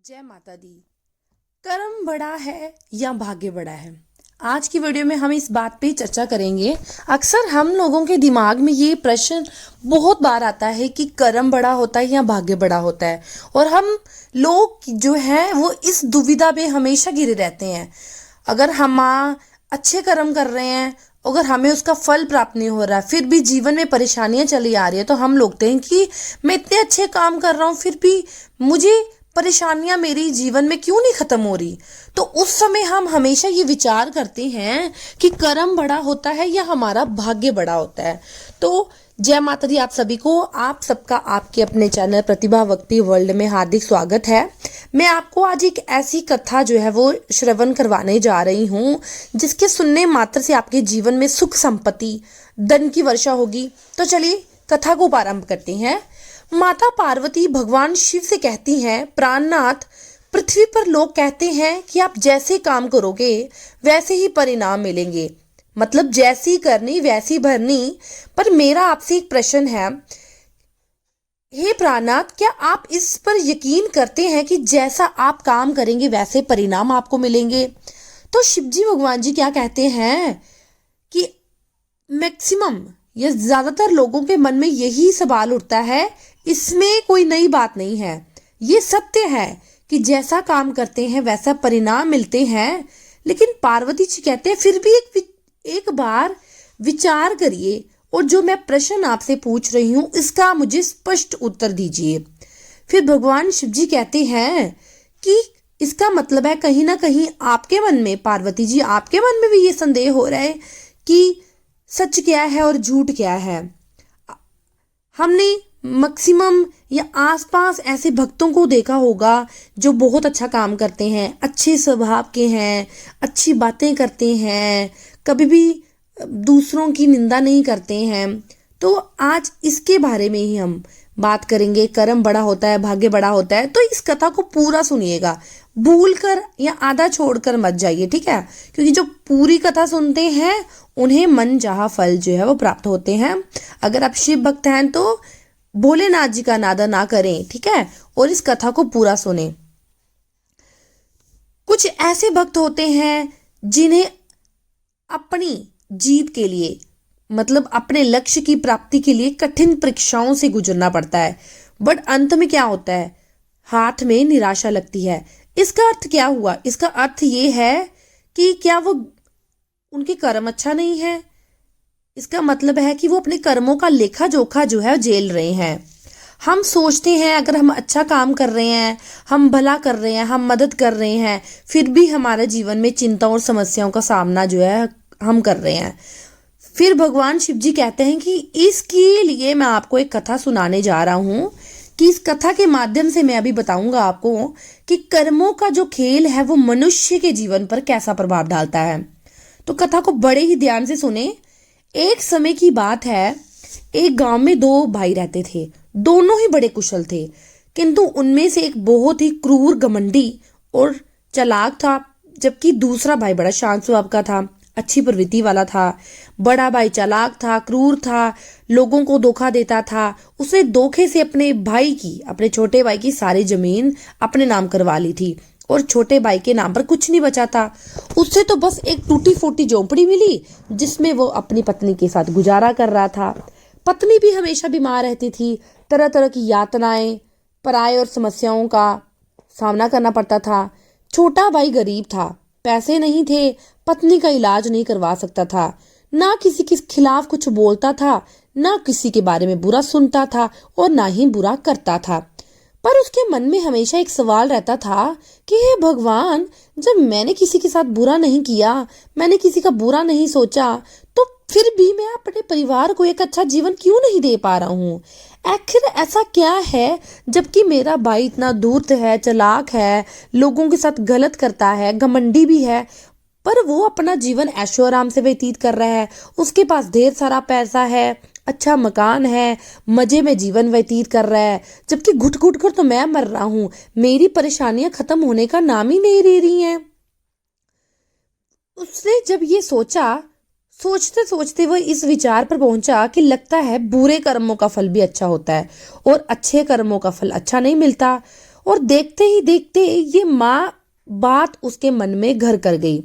जय माता दी। कर्म बड़ा है या भाग्य बड़ा है? आज की वीडियो में हम इस बात पे चर्चा करेंगे। अक्सर हम लोगों के दिमाग में ये प्रश्न बहुत बार आता है कि कर्म बड़ा होता है या भाग्य बड़ा होता है, और हम लोग जो है वो इस दुविधा में हमेशा घिरे रहते हैं। अगर हम अच्छे कर्म कर रहे हैं, अगर हमें उसका फल प्राप्त नहीं हो रहा, फिर भी जीवन में परेशानियां चली आ रही है, तो हम लोग कहते हैं कि मैं इतने अच्छे काम कर रहा हूँ फिर भी मुझे परेशानियां मेरी जीवन में क्यों नहीं खत्म हो रही। तो उस समय हम हमेशा ये विचार करते हैं कि कर्म बड़ा होता है या हमारा भाग्य बड़ा होता है। तो जय माता दी, आप सभी को, आप सबका आपके अपने चैनल प्रतिभा भक्ति वर्ल्ड में हार्दिक स्वागत है। मैं आपको आज एक ऐसी कथा जो है वो श्रवण करवाने जा रही हूँ जिसके सुनने मात्र से आपके जीवन में सुख संपत्ति धन की वर्षा होगी। तो चलिए कथा को प्रारंभ करते हैं। माता पार्वती भगवान शिव से कहती हैं, प्राणनाथ, पृथ्वी पर लोग कहते हैं कि आप जैसे काम करोगे वैसे ही परिणाम मिलेंगे, मतलब जैसी करनी वैसी भरनी। पर मेरा आपसे एक प्रश्न है, हे प्राणनाथ, क्या आप इस पर यकीन करते हैं कि जैसा आप काम करेंगे वैसे परिणाम आपको मिलेंगे? तो शिवजी भगवान जी क्या कहते हैं कि मैक्सिमम या ज्यादातर लोगों के मन में यही सवाल उठता है, इसमें कोई नई बात नहीं है, ये सत्य है कि जैसा काम करते हैं वैसा परिणाम मिलते हैं। लेकिन पार्वती जी कहते हैं फिर भी एक बार विचार करिए, और जो मैं प्रश्न आपसे पूछ रही हूं इसका मुझे स्पष्ट उत्तर दीजिए। फिर भगवान शिव जी कहते हैं कि इसका मतलब है कहीं ना कहीं आपके मन में, पार्वती जी, आपके मन में भी ये संदेह हो रहा है कि सच क्या है और झूठ क्या है। हमने मैक्सिमम या आसपास ऐसे भक्तों को देखा होगा जो बहुत अच्छा काम करते हैं, अच्छे स्वभाव के हैं, अच्छी बातें करते हैं, कभी भी दूसरों की निंदा नहीं करते हैं। तो आज इसके बारे में ही हम बात करेंगे, कर्म बड़ा होता है भाग्य बड़ा होता है। तो इस कथा को पूरा सुनिएगा, भूल कर या आधा छोड़कर मत जाइए, ठीक है? क्योंकि जो पूरी कथा सुनते हैं उन्हें मन चाहा फल जो है वो प्राप्त होते हैं। अगर आप शिव भक्त हैं तो भोलेनाथ जी का नादा ना करें, ठीक है? और इस कथा को पूरा सुने। कुछ ऐसे भक्त होते हैं जिन्हें अपनी जीत के लिए, मतलब अपने लक्ष्य की प्राप्ति के लिए कठिन परीक्षाओं से गुजरना पड़ता है, बट अंत में क्या होता है, हाथ में निराशा लगती है। इसका अर्थ क्या हुआ? इसका अर्थ ये है कि क्या वो, उनके कर्म अच्छा नहीं है। इसका मतलब है कि वो अपने कर्मों का लेखा जोखा जो है झेल रहे हैं। हम सोचते हैं अगर हम अच्छा काम कर रहे हैं, हम भला कर रहे हैं, हम मदद कर रहे हैं, फिर भी हमारे जीवन में चिंता और समस्याओं का सामना जो है हम कर रहे हैं। फिर भगवान शिव जी कहते हैं कि इसके लिए मैं आपको एक कथा सुनाने जा रहा हूं, कि इस कथा के माध्यम से मैं अभी बताऊंगा आपको कि कर्मों का जो खेल है वो मनुष्य के जीवन पर कैसा प्रभाव डालता है। तो कथा को बड़े ही ध्यान से सुने। एक समय की बात है, एक गांव में दो भाई रहते थे। दोनों ही बड़े कुशल थे, किंतु उनमें से एक बहुत ही क्रूर, घमंडी और चालाक था, जबकि दूसरा भाई बड़ा शांत स्वभाव का था, अच्छी प्रवृत्ति वाला था। बड़ा भाई चालाक था, क्रूर था, लोगों को धोखा देता था। उसने धोखे से अपने भाई की, अपने छोटे भाई की सारी जमीन अपने नाम करवा ली थी, और छोटे भाई के नाम पर कुछ नहीं बचा था। उससे तो बस एक टूटी फूटी झोंपड़ी मिली जिसमें वो अपनी पत्नी के साथ गुजारा कर रहा था। पत्नी भी हमेशा बीमार रहती थी, तरह तरह की यातनाएं, पराये और समस्याओं का सामना करना पड़ता था। छोटा भाई गरीब था, पैसे नहीं थे, पत्नी का इलाज नहीं करवा सकता था, ना किसी के खिलाफ कुछ बोलता था, ना किसी के बारे में बुरा सुनता था और ना ही बुरा करता था। पर उसके मन में हमेशा एक सवाल रहता था कि हे भगवान, जब मैंने किसी के साथ बुरा नहीं किया, मैंने किसी का बुरा नहीं सोचा, तो फिर भी मैं अपने परिवार को एक अच्छा जीवन क्यों नहीं दे पा रहा हूँ? आखिर ऐसा क्या है, जबकि मेरा भाई इतना धूर्त है, चालाक है, लोगों के साथ गलत करता है, घमंडी भी है, पर वो अपना जीवन ऐशो आराम से व्यतीत कर रहा है। उसके पास ढेर सारा पैसा है, अच्छा मकान है, मजे में जीवन व्यतीत कर रहा है, जबकि घुट घुट कर तो मैं मर रहा हूं। मेरी परेशानियां खत्म होने का नाम ही नहीं ले रही हैं। उसने जब ये सोचा, सोचते सोचते वो इस विचार पर पहुंचा कि लगता है बुरे कर्मों का फल भी अच्छा होता है और अच्छे कर्मों का फल अच्छा नहीं मिलता। और देखते ही देखते ये माँ बात उसके मन में घर कर गई।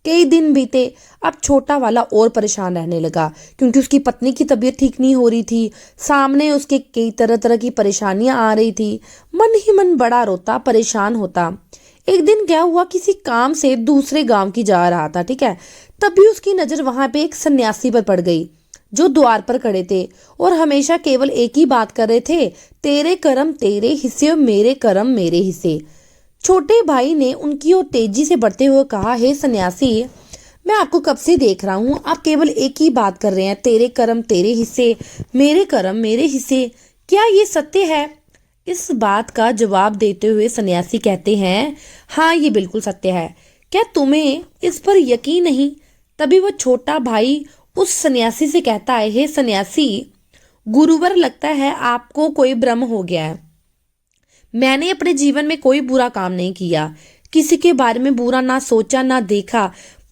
कई दिन बीते। अब छोटा वाला और परेशान रहने लगा क्योंकि उसकी पत्नी की तबीयत ठीक नहीं हो रही थी। सामने उसके कई तरह तरह की परेशानियां आ रही थी। मन ही मन बड़ा रोता, परेशान होता। एक दिन क्या हुआ, किसी काम से दूसरे गांव की जा रहा था, ठीक है। तभी उसकी नजर वहां पे एक सन्यासी पर पड़ गई जो द्वार पर खड़े थे और हमेशा केवल एक ही बात कर रहे थे, तेरे कर्म तेरे हिस्से और मेरे कर्म मेरे हिस्से। छोटे भाई ने उनकी ओर तेजी से बढ़ते हुए कहा, हे सन्यासी, मैं आपको कब से देख रहा हूँ, आप केवल एक ही बात कर रहे हैं, तेरे कर्म तेरे हिस्से, मेरे कर्म मेरे हिस्से। क्या ये सत्य है? इस बात का जवाब देते हुए सन्यासी कहते हैं, हाँ ये बिल्कुल सत्य है। क्या तुम्हें इस पर यकीन नहीं? तभी वह छोटा भाई उस सन्यासी से कहता है, हे सन्यासी, गुरुवर, लगता है आपको कोई भ्रम हो गया है। मैंने अपने जीवन में कोई बुरा काम नहीं किया, किसी के बारे में बुरा ना सोचा ना देखा,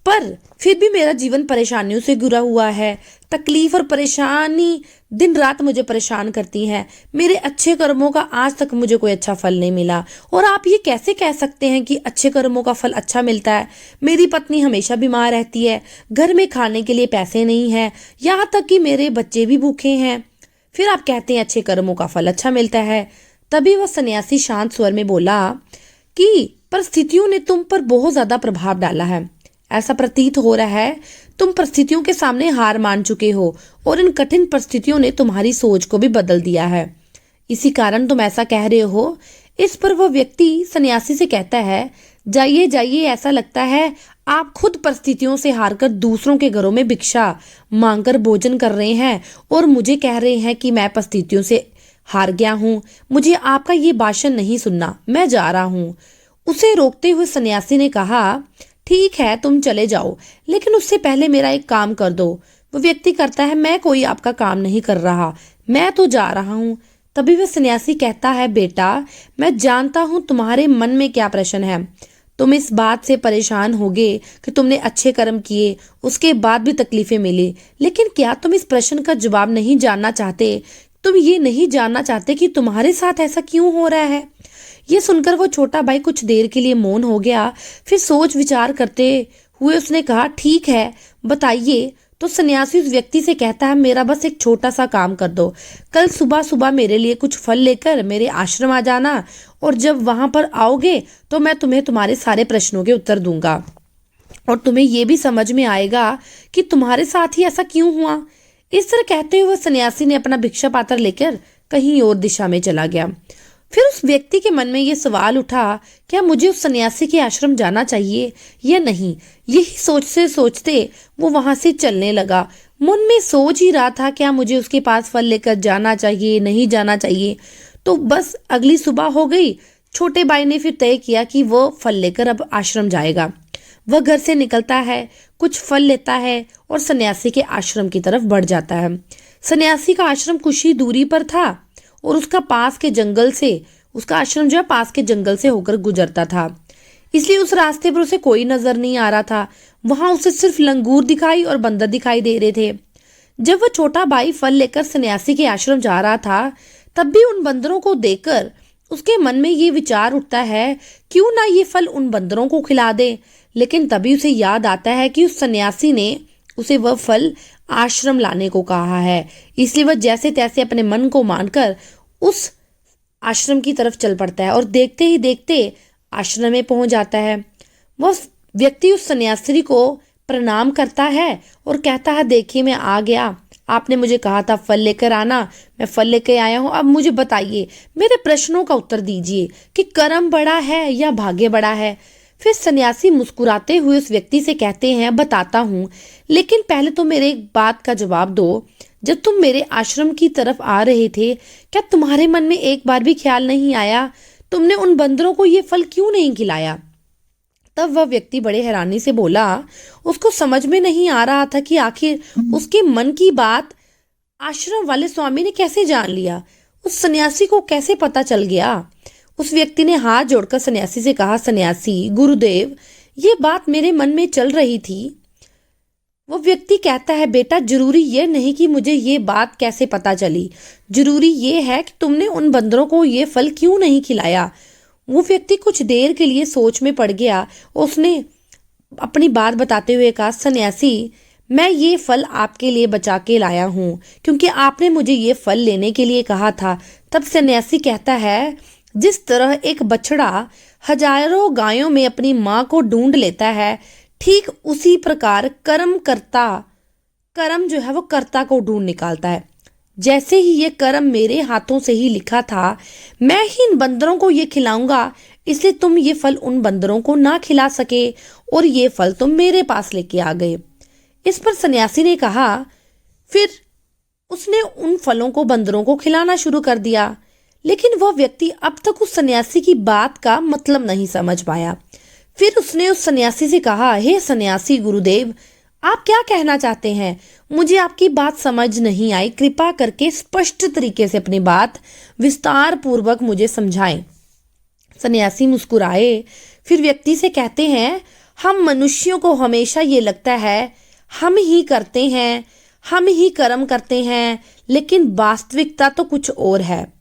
पर फिर भी मेरा जीवन परेशानियों से घिरा हुआ है। तकलीफ और परेशानी दिन रात मुझे परेशान करती हैं। मेरे अच्छे कर्मों का आज तक मुझे कोई अच्छा फल नहीं मिला। और आप ये कैसे कह सकते हैं कि अच्छे कर्मों का फल अच्छा मिलता है? मेरी पत्नी हमेशा बीमार रहती है, घर में खाने के लिए पैसे नहीं है, यहाँ तक कि मेरे बच्चे भी भूखे हैं। फिर आप कहते हैं अच्छे कर्मों का फल अच्छा मिलता है। तभी वह सन्यासी शांत स्वर में बोला कि परिस्थितियों ने तुम पर बहुत ज्यादा प्रभाव डाला है। ऐसा प्रतीत हो रहा है तुम परिस्थितियों के सामने हार मान चुके हो और इन कठिन परिस्थितियों ने तुम्हारी सोच को भी बदल दिया है, इसी कारण तुम ऐसा कह रहे हो। इस पर वह व्यक्ति सन्यासी से कहता है, जाइए जाइए, ऐसा लगता है आप खुद परिस्थितियों से हारकर दूसरों के घरों में भिक्षा मांगकर भोजन कर रहे हैं और मुझे कह रहे हैं कि मैं परिस्थितियों से हार गया हूँ। मुझे आपका ये भाषण नहीं सुनना, मैं जा रहा हूँ। उसे रोकते हुए सन्यासी ने कहा, ठीक है तुम चले जाओ, लेकिन उससे पहले मेरा एक काम कर दो। वो व्यक्ति करता है, मैं कोई आपका काम नहीं कर रहा, मैं तो जा रहा हूँ। तभी वह सन्यासी कहता है, बेटा, मैं जानता हूँ तुम्हारे मन में क्या प्रश्न है। तुम इस बात से परेशान होगे कि तुमने अच्छे कर्म किए, उसके बाद भी तकलीफें मिली, लेकिन क्या तुम इस प्रश्न का जवाब नहीं जानना चाहते? तुम ये नहीं जानना चाहते कि तुम्हारे साथ ऐसा क्यों हो रहा है? ये सुनकर वो छोटा भाई कुछ देर के लिए मौन हो गया। फिर सोच विचार करते हुए उसने कहा, ठीक है बताइए। तो सन्यासी उस व्यक्ति से कहता है, मेरा बस एक छोटा सा काम कर दो। कल सुबह सुबह मेरे लिए कुछ फल लेकर मेरे आश्रम आ जाना, और जब वहां पर आओगे तो मैं तुम्हें तुम्हारे सारे प्रश्नों के उत्तर दूंगा और तुम्हें ये भी समझ में आएगा कि तुम्हारे साथ ही ऐसा क्यों हुआ। इस तरह कहते हुए सन्यासी ने अपना भिक्षा पात्र लेकर कहीं और दिशा में चला गया। फिर उस व्यक्ति के मन में यह सवाल उठा, क्या मुझे उस सन्यासी के आश्रम जाना चाहिए या नहीं? यही सोचते सोचते वो वहां से चलने लगा। मन में सोच ही रहा था, क्या मुझे उसके पास फल लेकर जाना चाहिए, नहीं जाना चाहिए। तो बस अगली सुबह हो गई। छोटे भाई ने फिर तय किया कि वो फल लेकर अब आश्रम जाएगा। वह घर से निकलता है, कुछ फल लेता है और सन्यासी के आश्रम की तरफ बढ़ जाता है। सन्यासी का आश्रम कुछ ही दूरी पर था और उसका आश्रम जो है पास के जंगल से होकर गुजरता था, इसलिए उस रास्ते पर उसे कोई नजर नहीं आ रहा था। वहां उसे सिर्फ लंगूर दिखाई और बंदर दिखाई दे रहे थे। जब वह छोटा भाई फल लेकर सन्यासी के आश्रम जा रहा था, तब भी उन बंदरों को देखकर उसके मन में ये विचार उठता है, क्यों ना ये फल उन बंदरों को खिला दे। लेकिन तभी उसे याद आता है कि उस सन्यासी ने उसे वह फल आश्रम लाने को कहा है, इसलिए वह जैसे तैसे अपने मन को मानकर उस आश्रम की तरफ चल पड़ता है और देखते ही देखते आश्रम में पहुंच जाता है। वह व्यक्ति उस सन्यासी को प्रणाम करता है और कहता है, देखिए मैं आ गया, आपने मुझे कहा था फल लेकर आना, मैं फल लेकर आया हूँ। अब मुझे बताइए, मेरे प्रश्नों का उत्तर दीजिए कि कर्म बड़ा है या भाग्य बड़ा है। फिर सन्यासी मुस्कुराते हुए उस व्यक्ति से कहते हैं, बताता हूँ, लेकिन पहले तो मेरे एक बात का जवाब दो। जब तुम मेरे आश्रम की तरफ आ रहे थे, क्या तुम्हारे मन में एक बार भी ख्याल नहीं आया, तुमने उन बंदरों को ये फल क्यों नहीं खिलाया? तब वह व्यक्ति बड़े हैरानी से बोला, उसको समझ में नहीं आ रहा था कि आखिर उसके मन की बात आश्रम वाले स्वामी ने कैसे जान लिया, उस सन्यासी को कैसे पता चल गया। उस व्यक्ति ने हाथ जोड़कर सन्यासी से कहा, सन्यासी गुरुदेव, ये बात मेरे मन में चल रही थी। वो व्यक्ति कहता है, बेटा, जरूरी ये नहीं कि मुझे ये बात कैसे पता चली, जरूरी ये है कि तुमने उन बंदरों को ये फल क्यों नहीं खिलाया। वो व्यक्ति कुछ देर के लिए सोच में पड़ गया। उसने अपनी बात बताते हुए कहा, सन्यासी, मैं ये फल आपके लिए बचा के लाया हूँ क्योंकि आपने मुझे ये फल लेने के लिए कहा था। तब सन्यासी कहता है, जिस तरह एक बछड़ा हजारों गायों में अपनी माँ को ढूंढ लेता है, ठीक उसी प्रकार कर्म जो है वो कर्ता को ढूंढ निकालता है। जैसे ही ये कर्म मेरे हाथों से ही लिखा था, मैं ही इन बंदरों को ये खिलाऊंगा, इसलिए तुम ये फल उन बंदरों को ना खिला सके और ये फल तुम मेरे पास लेके आ गए। इस पर सन्यासी ने कहा, फिर उसने उन फलों को बंदरों को खिलाना शुरू कर दिया। लेकिन वह व्यक्ति अब तक उस सन्यासी की बात का मतलब नहीं समझ पाया। फिर उसने उस सन्यासी से कहा, हे सन्यासी गुरुदेव, आप क्या कहना चाहते हैं? मुझे आपकी बात समझ नहीं आई। कृपा करके स्पष्ट तरीके से अपनी बात विस्तार पूर्वक मुझे समझाएं। सन्यासी मुस्कुराए, फिर व्यक्ति से कहते हैं, हम मनुष्यों को हमेशा ये लगता है हम ही करते हैं, हम ही कर्म करते हैं, लेकिन वास्तविकता तो कुछ और है।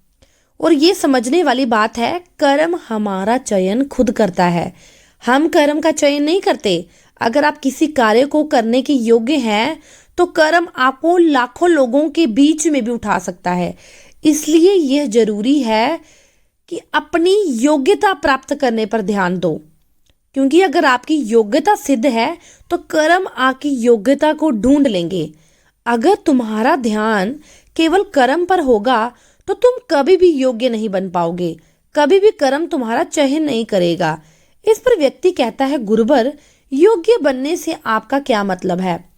और ये समझने वाली बात है, कर्म हमारा चयन खुद करता है, हम कर्म का चयन नहीं करते। अगर आप किसी कार्य को करने के योग्य हैं तो कर्म आपको लाखों लोगों के बीच में भी उठा सकता है। इसलिए यह जरूरी है कि अपनी योग्यता प्राप्त करने पर ध्यान दो, क्योंकि अगर आपकी योग्यता सिद्ध है तो कर्म आपकी योग्यता को ढूंढ लेंगे। अगर तुम्हारा ध्यान केवल कर्म पर होगा तो तुम कभी भी योग्य नहीं बन पाओगे, कभी भी कर्म तुम्हारा चयन नहीं करेगा। इस पर व्यक्ति कहता है, गुरुवर, योग्य बनने से आपका क्या मतलब है?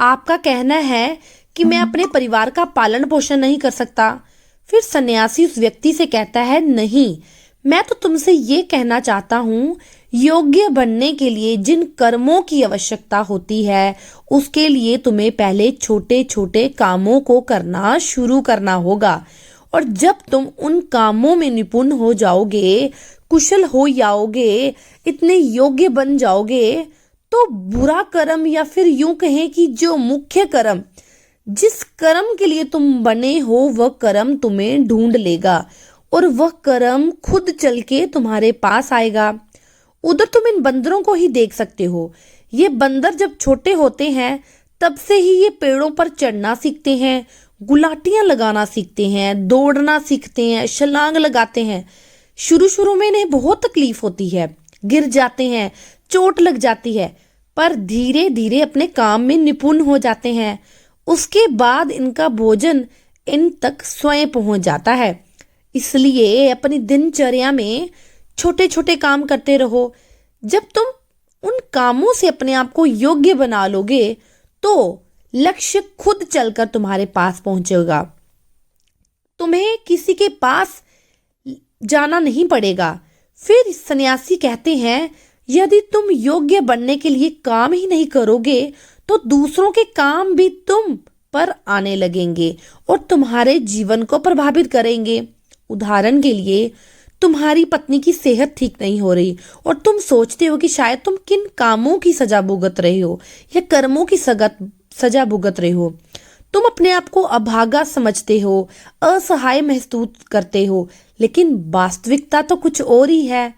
आपका कहना है कि मैं अपने परिवार का पालन पोषण नहीं कर सकता। फिर सन्यासी उस व्यक्ति से कहता है, नहीं, मैं तो तुमसे ये कहना चाहता हूँ, योग्य बनने के लिए जिन कर्मों की आवश्यकता होती है उसके लिए तुम्हें पहले छोटे छोटे कामों को करना शुरू करना होगा। और जब तुम उन कामों में निपुण हो जाओगे, कुशल हो जाओगे, इतने योग्य बन जाओगे, तो बुरा कर्म या फिर यूं कहें कि जो मुख्य कर्म, जिस कर्म के लिए तुम बने हो, वह कर्म तुम्हें ढूंढ लेगा और वह कर्म खुद चल के तुम्हारे पास आएगा। उधर तुम इन बंदरों को ही देख सकते हो। ये बंदर जब छोटे होते हैं तब से ही ये पेड़ों पर चढ़ना सीखते हैं, गुलाटियां लगाना सीखते हैं, दौड़ना सीखते हैं, छलांग लगाते हैं। शुरू शुरू में इन्हें बहुत तकलीफ होती है, गिर जाते हैं, चोट लग जाती है, पर धीरे धीरे अपने काम में निपुण हो जाते हैं। उसके बाद इनका भोजन इन तक स्वयं पहुंच जाता है। इसलिए अपनी दिनचर्या में छोटे छोटे काम करते रहो। जब तुम उन कामों से अपने आप को योग्य बना लोगे तो लक्ष्य खुद चलकर तुम्हारे पास पहुंचेगा। तुम्हें किसी के पास जाना नहीं पड़ेगा। फिर सन्यासी कहते हैं, यदि तुम योग्य बनने के लिए काम ही नहीं करोगे तो दूसरों के काम भी तुम पर आने लगेंगे और तुम्हारे जीवन को प्रभावित करेंगे। उदाहरण के लिए, तुम्हारी पत्नी की सेहत ठीक नहीं हो रही और तुम सोचते हो कि शायद तुम किन कामों की सजा भुगत रहे हो या कर्मों की सजा भुगत रहे हो। तुम अपने आप को अभागा समझते हो, असहाय महसूस करते हो, लेकिन वास्तविकता तो कुछ और ही है।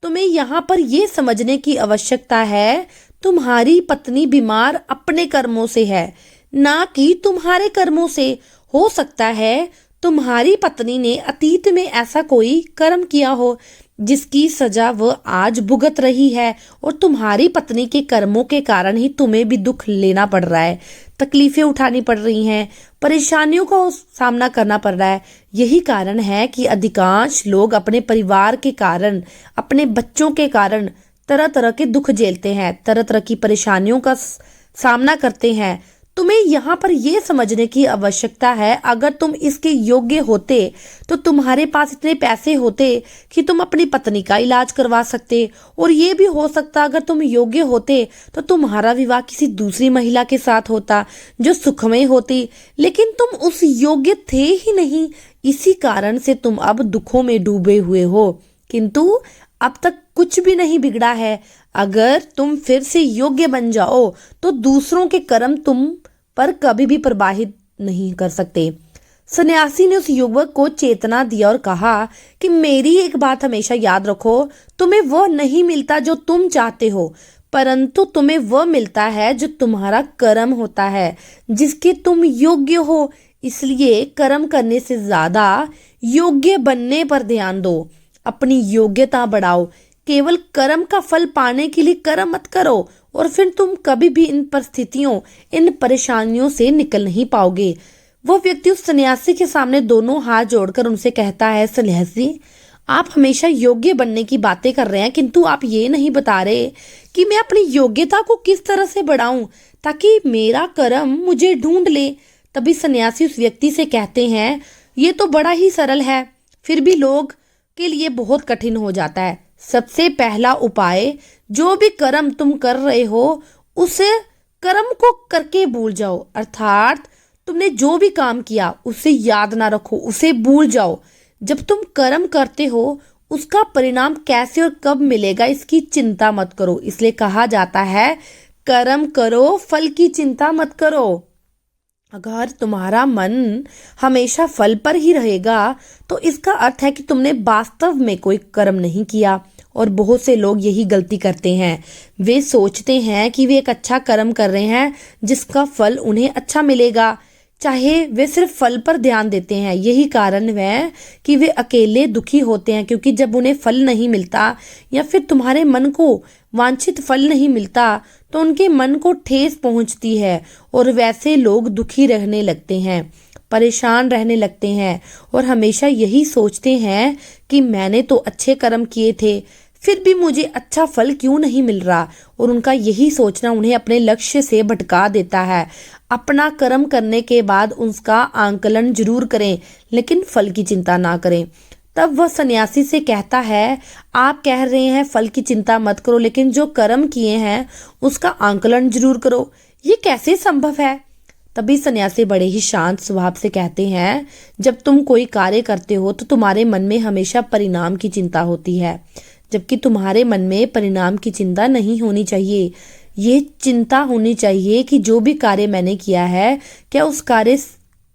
तुम्हें यहाँ पर यह समझने की आवश्यकता है, तुम्हारी पत्नी बीमार अपने कर्मों से है, ना कि तुम्हारे कर्मों से। हो सकता है तुम्हारी पत्नी ने अतीत में ऐसा कोई कर्म किया हो जिसकी सजा वह आज भुगत रही है और तुम्हारी पत्नी के कर्मों के कारण ही तुम्हें भी दुख लेना पड़ रहा है, तकलीफें उठानी पड़ रही हैं, परेशानियों का सामना करना पड़ रहा है। यही कारण है कि अधिकांश लोग अपने परिवार के कारण, अपने बच्चों के कारण तरह तरह के दुख झेलते हैं, तरह तरह की परेशानियों का सामना करते हैं। तुम्हें यहाँ पर यह समझने की आवश्यकता है, अगर तुम इसके योग्य होते तो तुम्हारे पास इतने पैसे होते कि तुम अपनी पत्नी का इलाज करवा सकते, और ये भी हो सकता अगर तुम योग्य होते तो तुम्हारा विवाह किसी दूसरी महिला के साथ होता जो सुखमय होती। लेकिन तुम उस योग्य थे ही नहीं, इसी कारण से तुम अब दुखों में डूबे हुए हो। किंतु अब तक कुछ भी नहीं बिगड़ा है। अगर तुम फिर से योग्य बन जाओ तो दूसरों के कर्म तुम पर कभी भी प्रभावित नहीं कर सकते। सन्यासी ने उस युवक को चेतना दिया और कहा कि मेरी एक बात हमेशा याद रखो, तुम्हें वह नहीं मिलता जो तुम चाहते हो, परंतु तुम्हें वह मिलता है जो तुम्हारा कर्म होता है, जिसके तुम योग्य हो। इसलिए कर्म करने से ज्यादा योग्य बनने पर ध्यान दो, अपनी योग्यता बढ़ाओ। केवल कर्म का फल पाने के लिए कर्म मत करो और फिर तुम कभी भी इन परिस्थितियों, इन परेशानियों से निकल नहीं पाओगे। वह व्यक्ति उस सन्यासी के सामने दोनों हाथ जोड़कर उनसे कहता है, सन्यासी, आप हमेशा योग्य बनने की बातें कर रहे हैं, किंतु आप ये नहीं बता रहे कि मैं अपनी योग्यता को किस तरह से बढ़ाऊं ताकि मेरा कर्म मुझे ढूंढ ले। तभी सन्यासी उस व्यक्ति से कहते हैं, ये तो बड़ा ही सरल है, फिर भी लोग के लिए बहुत कठिन हो जाता है। सबसे पहला उपाय, जो भी कर्म तुम कर रहे हो उसे कर्म को करके भूल जाओ, अर्थात तुमने जो भी काम किया उसे याद ना रखो, उसे भूल जाओ। जब तुम कर्म करते हो उसका परिणाम कैसे और कब मिलेगा इसकी चिंता मत करो। इसलिए कहा जाता है, कर्म करो, फल की चिंता मत करो। अगर तुम्हारा मन हमेशा फल पर ही रहेगा तो इसका अर्थ है कि तुमने वास्तव में कोई कर्म नहीं किया। और बहुत से लोग यही गलती करते हैं, वे सोचते हैं कि वे एक अच्छा कर्म कर रहे हैं जिसका फल उन्हें अच्छा मिलेगा, चाहे वे सिर्फ फल पर ध्यान देते हैं। यही कारण है कि वे अकेले दुखी होते हैं, क्योंकि जब उन्हें फल नहीं मिलता या फिर तुम्हारे मन को वांछित फल नहीं मिलता तो उनके मन को ठेस पहुंचती है और वैसे लोग दुखी रहने लगते हैं, परेशान रहने लगते हैं और हमेशा यही सोचते हैं कि मैंने तो अच्छे कर्म किए थे, फिर भी मुझे अच्छा फल क्यों नहीं मिल रहा। और उनका यही सोचना उन्हें अपने लक्ष्य से भटका देता है। अपना कर्म करने के बाद उसका आंकलन जरूर करें, लेकिन फल की चिंता ना करें। तब वह सन्यासी से कहता है, आप कह रहे हैं फल की चिंता मत करो, लेकिन जो कर्म किए हैं उसका आंकलन जरूर करो, ये कैसे संभव है। तभी सन्यासी बड़े ही शांत स्वभाव से कहते हैं, जब तुम कोई कार्य करते हो तो तुम्हारे मन में हमेशा परिणाम की चिंता होती है, जबकि तुम्हारे मन में परिणाम की चिंता नहीं होनी चाहिए। ये चिंता होनी चाहिए कि जो भी कार्य मैंने किया है, क्या उस कार्य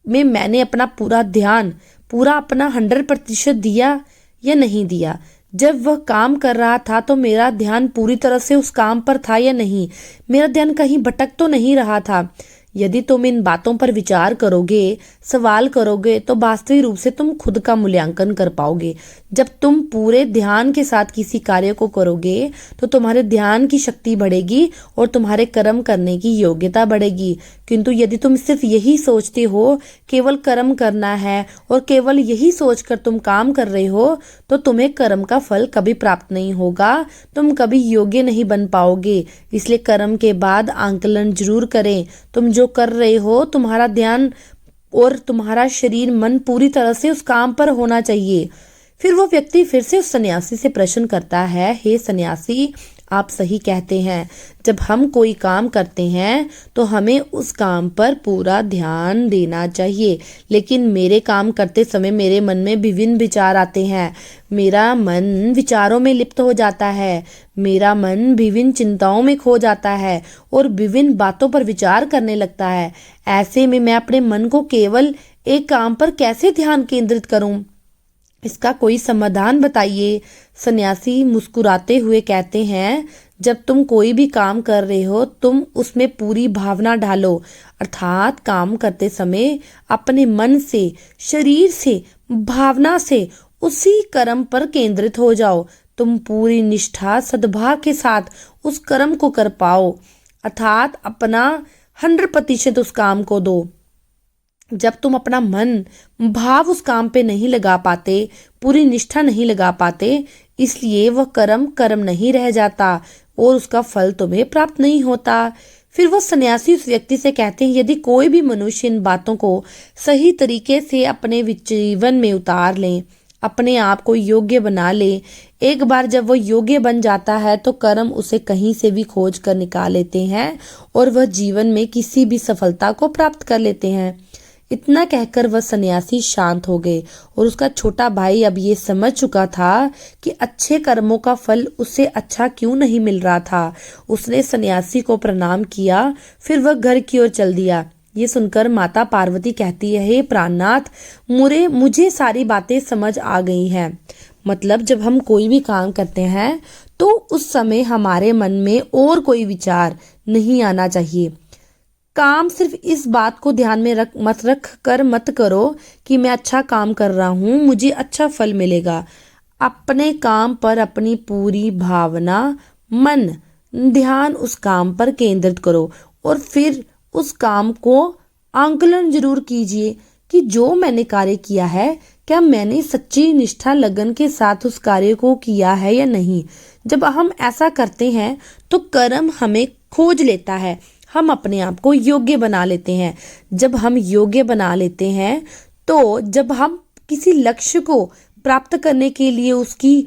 में मैंने अपना पूरा ध्यान, पूरा अपना 100% दिया या नहीं दिया। जब वह काम कर रहा था तो मेरा ध्यान पूरी तरह से उस काम पर था या नहीं, मेरा ध्यान कहीं भटक तो नहीं रहा था। यदि तुम इन बातों पर विचार करोगे, सवाल करोगे, तो वास्तविक रूप से तुम खुद का मूल्यांकन कर पाओगे। जब तुम पूरे ध्यान के साथ किसी कार्य को करोगे तो तुम्हारे ध्यान की शक्ति बढ़ेगी और तुम्हारे कर्म करने की योग्यता बढ़ेगी। किंतु यदि तुम सिर्फ यही सोचते हो केवल कर्म करना है और केवल यही सोचकर तुम काम कर रहे हो, तो तुम्हें कर्म का फल कभी प्राप्त नहीं होगा, तुम कभी योग्य नहीं बन पाओगे। इसलिए कर्म के बाद आंकलन जरूर करें। तुम जो कर रहे हो, तुम्हारा ध्यान और तुम्हारा शरीर, मन पूरी तरह से उस काम पर होना चाहिए। फिर वो व्यक्ति फिर से उस सन्यासी से प्रश्न करता है, हे सन्यासी, आप सही कहते हैं, जब हम कोई काम करते हैं तो हमें उस काम पर पूरा ध्यान देना चाहिए, लेकिन मेरे काम करते समय मेरे मन में विभिन्न विचार आते हैं, मेरा मन विचारों में लिप्त हो जाता है, मेरा मन विभिन्न चिंताओं में खो जाता है और विभिन्न बातों पर विचार करने लगता है। ऐसे में मैं अपने मन को केवल एक काम पर कैसे ध्यान केंद्रित करूं? इसका कोई समाधान बताइए। सन्यासी मुस्कुराते हुए कहते हैं, जब तुम कोई भी काम कर रहे हो तुम उसमें पूरी भावना डालो, अर्थात काम करते समय अपने मन से, शरीर से, भावना से उसी कर्म पर केंद्रित हो जाओ। तुम पूरी निष्ठा, सद्भाव के साथ उस कर्म को कर पाओ, अर्थात अपना 100% उस काम को दो। जब तुम अपना मन, भाव उस काम पे नहीं लगा पाते, पूरी निष्ठा नहीं लगा पाते, इसलिए वह कर्म कर्म नहीं रह जाता और उसका फल तुम्हें प्राप्त नहीं होता। फिर वह सन्यासी उस व्यक्ति से कहते हैं, यदि कोई भी मनुष्य इन बातों को सही तरीके से अपने जीवन में उतार लें, अपने आप को योग्य बना ले, एक बार जब वह योग्य बन जाता है तो कर्म उसे कहीं से भी खोज कर निकाल लेते हैं और वह जीवन में किसी भी सफलता को प्राप्त कर लेते हैं। इतना कहकर वह सन्यासी शांत हो गए और उसका छोटा भाई अब ये समझ चुका था कि अच्छे कर्मों का फल उसे अच्छा क्यों नहीं मिल रहा था। उसने सन्यासी को प्रणाम किया, फिर वह घर की ओर चल दिया। ये सुनकर माता पार्वती कहती है, हे प्राणनाथ, मुझे सारी बातें समझ आ गई हैं। मतलब जब हम कोई भी काम करते हैं तो उस समय हमारे मन में और कोई विचार नहीं आना चाहिए। काम सिर्फ इस बात को ध्यान में मत करो कि मैं अच्छा काम कर रहा हूँ, मुझे अच्छा फल मिलेगा। अपने काम पर अपनी पूरी भावना, मन, ध्यान उस काम पर केंद्रित करो और फिर उस काम को आंकलन जरूर कीजिए कि जो मैंने कार्य किया है, क्या मैंने सच्ची निष्ठा लगन के साथ उस कार्य को किया है या नहीं। जब हम ऐसा करते हैं तो कर्म हमें खोज लेता है, हम अपने आप को योग्य बना लेते हैं। जब हम योग्य बना लेते हैं तो जब हम किसी लक्ष्य को प्राप्त करने के लिए उसकी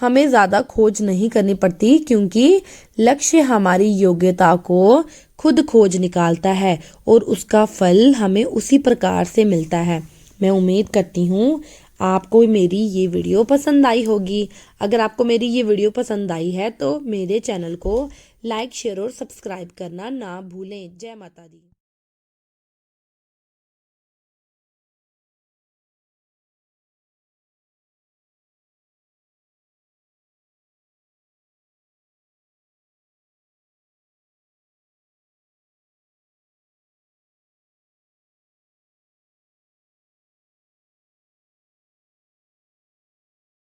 हमें ज़्यादा खोज नहीं करनी पड़ती, क्योंकि लक्ष्य हमारी योग्यता को खुद खोज निकालता है और उसका फल हमें उसी प्रकार से मिलता है। मैं उम्मीद करती हूँ आपको मेरी ये वीडियो पसंद आई होगी। अगर आपको मेरी ये वीडियो पसंद आई है तो मेरे चैनल को लाइक, शेयर और सब्सक्राइब करना ना भूलें। जय माता दी।